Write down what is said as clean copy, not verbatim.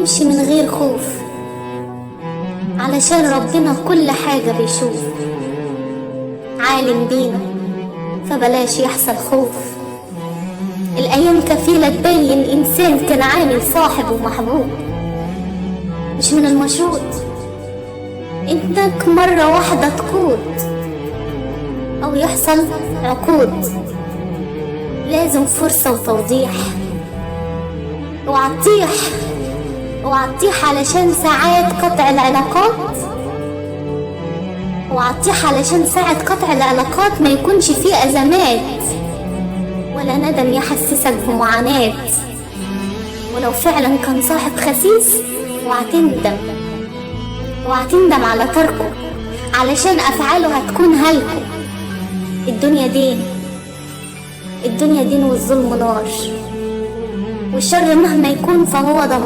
نمشي من غير خوف، علشان ربنا كل حاجة بيشوف، عالم بينا فبلاش يحصل خوف. الأيام كفيلة تبين إنسان كان عامل صاحب ومحبوب، مش من المشروط إنك مرة واحدة تقود أو يحصل عقود. لازم فرصة وتوضيح. اوعى تطيح علشان ساعات قطع العلاقات، اوعى تطيح علشان ساعة قطع العلاقات ما يكونش فيه أزمات ولا ندم يحسسك بمعاناة. ولو فعلا كان صاحب خسيس اوعى تندم على تركه، علشان أفعاله هتكون هلكه. الدنيا دين والظلم نار، والشر مهما يكون فهو ضمير.